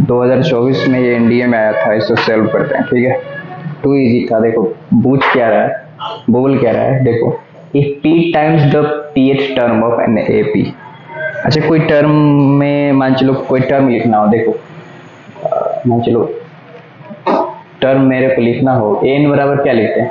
2024 में ये एनडीए में आया था, इसको सॉल्व करते हैं। ठीक है, टू इजी था। देखो पूछ क्या रहा है, बोल क्या रहा है, देखो if p times the pth term of an ap। अच्छा कोई टर्म में मान चलो कोई टर्म लिखना हो, देखो मान चलो टर्म मेरे को लिखना हो, एन बराबर क्या लिखते हैं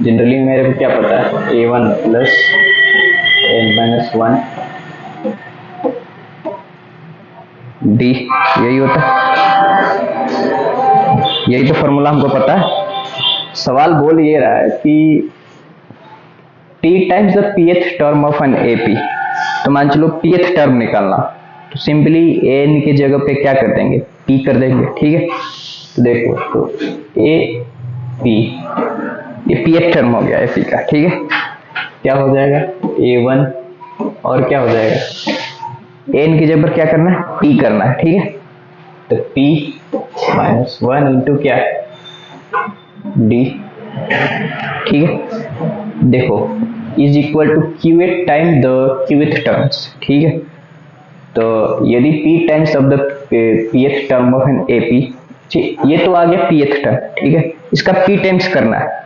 जनरली, मेरे को क्या पता है, a1 plus n minus 1 d, यही होता है, यही तो फॉर्मूला हमको पता है। सवाल बोल ये रहा है कि p times the pth term of an ap, तो मान चलो pth टर्म निकालना, तो सिंपली n की जगह पे क्या कर देंगे, p कर देंगे। ठीक है, तो देखो तो a p, ये pth टर्म हो गया ap का। ठीक है, क्या हो जाएगा a1 और क्या हो जाएगा, n की जगह पर क्या करना है, p करना है। ठीक है, तो p माइनस 1 इंटू क्या d। ठीक है, देखो is equal to qth time the qth terms. ठीक है, तो यदि p times of the pth term of an ap, ये तो आ गया pth टर्म। ठीक है, इसका p टाइम्स करना है,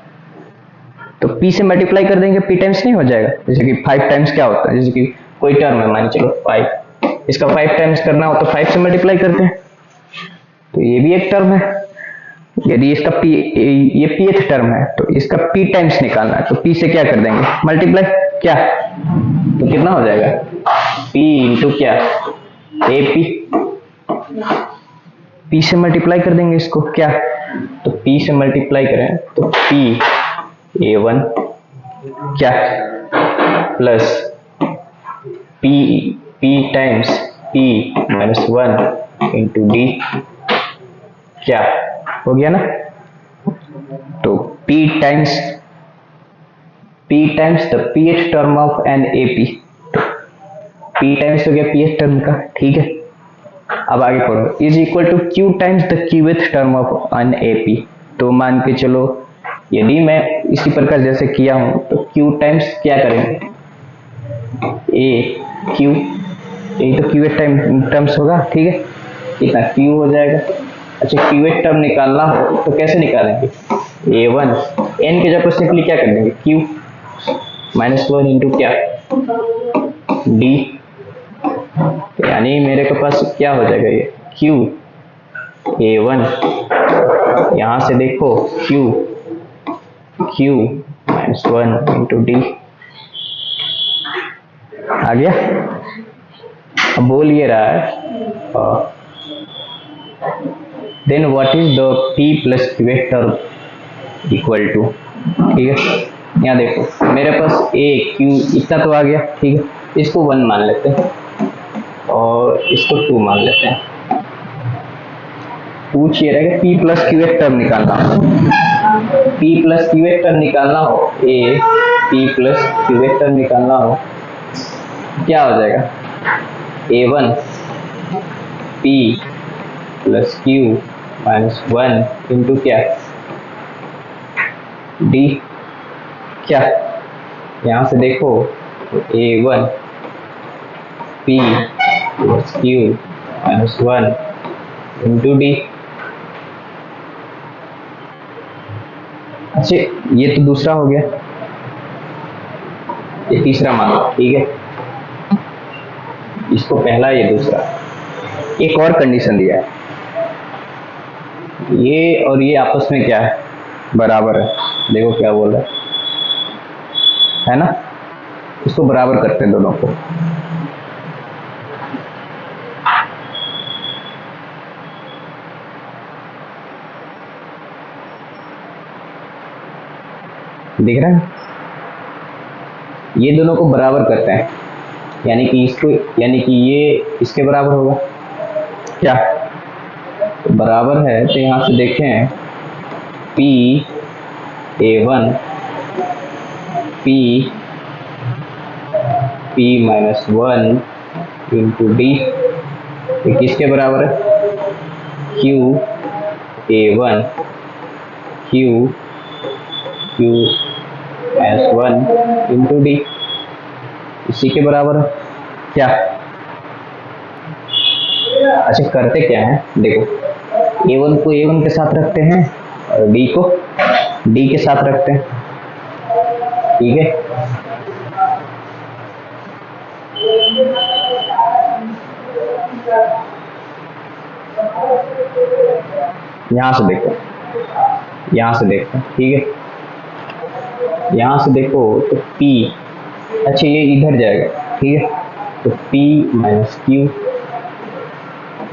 तो p से मल्टीप्लाई कर देंगे, p टाइम्स नहीं हो जाएगा। जैसे कि 5 टाइम्स क्या होता है, जैसे कि कोई टर्म है मान चलो 5, इसका 5 टाइम्स करना हो तो 5 से मल्टीप्लाई करते हैं, तो ये भी एक टर्म है। यदि इसका p, ये pth टर्म है तो इसका p टाइम्स निकालना है, तो p से क्या कर देंगे मल्टीप्लाई, क्या तो कितना हो जाएगा p इंटू क्या ap, p से मल्टीप्लाई कर देंगे इसको, क्या तो p से मल्टीप्लाई करें तो p a1 क्या plus p times p minus 1 into d, क्या हो गया ना। तो p times the pth term of an ap, तो p टाइम्स हो गया pth टर्म का। ठीक है, अब आगे पढ़ो, is equal to q times the qth term of an ap। तो मान के चलो यदि मैं इसी प्रकार जैसे किया हूं, तो q टाइम्स क्या करेंगे a q, यही तो qth टर्म्स होगा। ठीक है, कितना q हो जाएगा। अच्छा qth टर्म निकालना हो तो कैसे निकालेंगे, a1 n के जगह सिंपली क्या कर देंगे q माइनस 1 इंटू क्या d, यानी मेरे के पास क्या हो जाएगा ये q a1, यहां से देखो q माइनस 1 इंटू d आ गया। अब बोल ये रहा है then what is the p plus qth term equal to. ठीक है, यहाँ देखो मेरे पास a q इतना तो आ गया। ठीक है, इसको 1 मान लेते हैं और इसको 2 मान लेते हैं। पूछ ये रहा है कि p प्लस qth टर्म निकालना हो, p प्लस qth टर्म निकालना हो, p प्लस qth टर्म निकालना हो, क्या हो जाएगा a1 p plus q minus 1 into क्या d, क्या यहाँ से देखो a1 p plus q minus 1 into d। अच्छा ये तो दूसरा हो गया, ये तीसरा मान लो। ठीक है, इसको पहला, ये दूसरा। एक और कंडीशन दिया है, ये और ये आपस में क्या है बराबर है। देखो क्या बोल रहा है ना, इसको बराबर करते हैं दोनों को। दिख रहा है, ये दोनों को बराबर करते हैं, यानी कि इसको, यानी कि ये इसके बराबर होगा, क्या तो बराबर है। तो यहां से देखें p a1 p minus 1 into d, ये किसके बराबर है q a1 q minus 1 into d, इसी के बराबर है, क्या अच्छा करते क्या है, देखो A1 को A1 के साथ रखते हैं और D को D के साथ रखते हैं, ठीक है। यहाँ से देखो, यहाँ से देखो, ठीक है, यहाँ से देखो तो P, अच्छा ये इधर जाएगा, ठीक है, तो P माइनस Q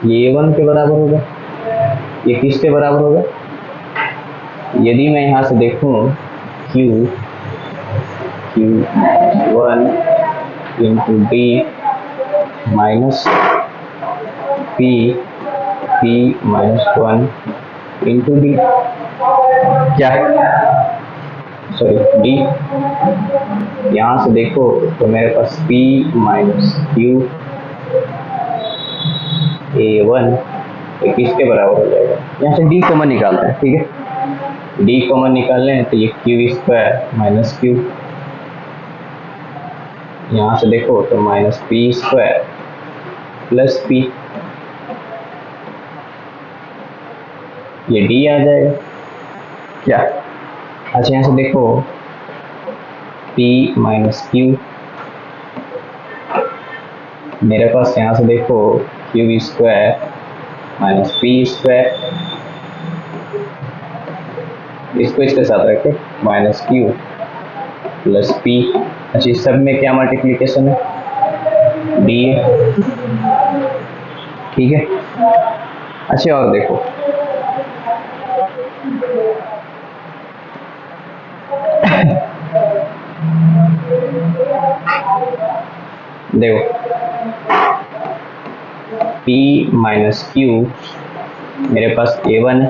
ये A1 के बराबर होगा, ये किसके बराबर होगा, यदि मैं यहाँ से देखूँ Q1 into D minus P minus 1 into D, क्या सॉरी D, यहाँ से देखो तो मेरे पास P माइनस Q A1 ये किसके बराबर हो जाएगा, यहाँ से D कॉमन निकालते हैं, ठीक है, D कॉमन निकाल लें तो ये Q स्क्वायर माइनस Q, यहाँ से देखो तो minus P square plus P, ये D आ जाएगा, क्या, अच्छा यहाँ से देखो P माइनस Q, मेरे पास यहाँ से देखो Q square minus P square, इसको इसके साथ रखे माइनस Q प्लस P, अच्छा इस सब में क्या मल्टीप्लिकेशन है, D है, ठीक है। अच्छा और देखो देखो P माइनस Q मेरे पास A1 है,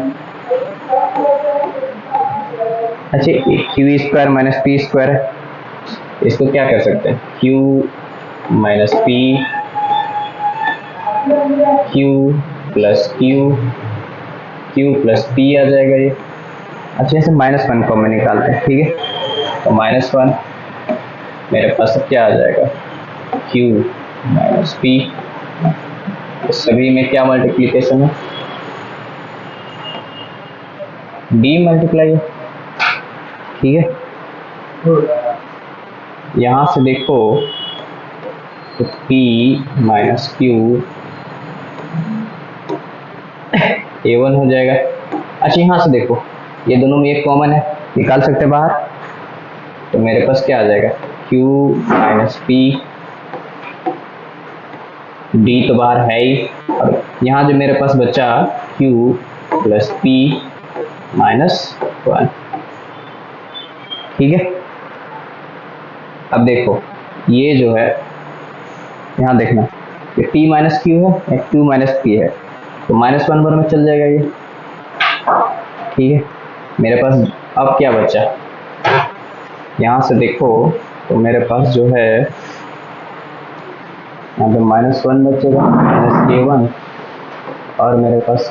अच्छा Q square minus P square है, इसको क्या कर सकते हैं, Q minus P Q plus Q plus P आ जाएगा ये, अच्छा इसे माइनस 1 कॉमन निकालते हैं, ठीक है, तो माइनस 1 मेरे पास क्या आ जाएगा Q माइनस P, सभी में क्या मल्टीप्लिकेशन है, D मल्टीप्लाई है, ठीक है। यहाँ से देखो तो P माइनस Q A1 हो जाएगा, अच्छा यहाँ से देखो ये दोनों में एक कॉमन है, निकाल सकते बाहर, तो मेरे पास क्या आ जाएगा Q माइनस P, D तो बाहर है ही, और यहाँ जो मेरे पास बचा Q प्लस P माइनस 1, ठीक है। अब देखो ये जो है यहाँ देखना ये P माइनस Q है, Q माइनस P है, तो माइनस 1 बार में चल जाएगा ये, ठीक है। मेरे पास अब क्या बचा, यहाँ से देखो तो मेरे पास जो है यहाँ पे माइनस 1 बचेगा माइनस A1, और मेरे पास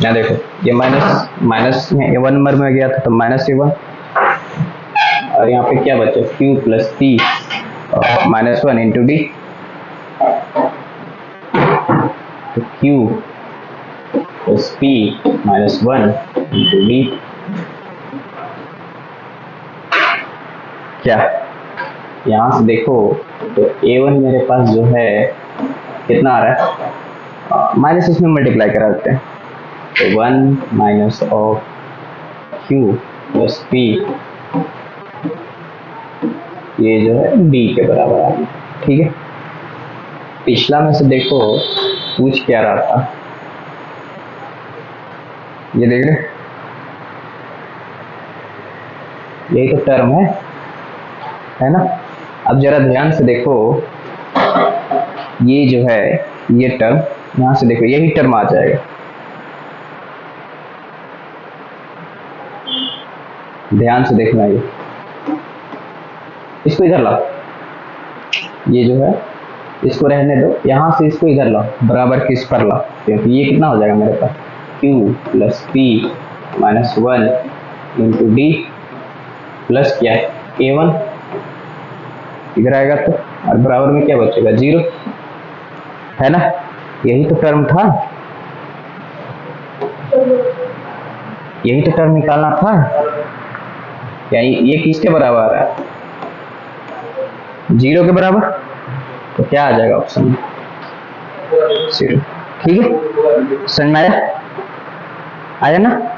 यहाँ देखो ये माइनस A1 नंबर में गया था तो माइनस A1, और यहाँ पे क्या बचा Q प्लस P और माइनस 1 इंटू D, तो Q plus P minus 1 into D, क्या, यहाँ से देखो तो A1 मेरे पास जो है कितना आ रहा है, माइनस इसमें मल्टीप्लाई करा देते हैं, तो 1 minus of Q plus P ये जो है D के बराबर आ गया, ठीक है। पिछला में से देखो पूछ क्या रहा था, ये देख रहे, यही तो टर्म है ना। अब जरा ध्यान से देखो ये जो है ये टर्म, यहाँ से देखो यही टर्म आ जाएगा, ध्यान से देखना, ये इसको इधर लाओ, ये जो है इसको रहने दो, यहाँ से इसको इधर लाओ, बराबर किस पर लाओ, क्योंकि ये कितना हो जाएगा मेरे पास Q plus P minus 1 into D plus क्या है A1 इधर आएगा तो, और बराबर में क्या बचेगा 0, है ना, यही तो टर्म था, यही तो टर्म निकालना था। यानी ये किसके बराबर है, 0 के बराबर। तो क्या आ जाएगा ऑप्शन में, 0। ठीक है, समझ में आया, आया ना।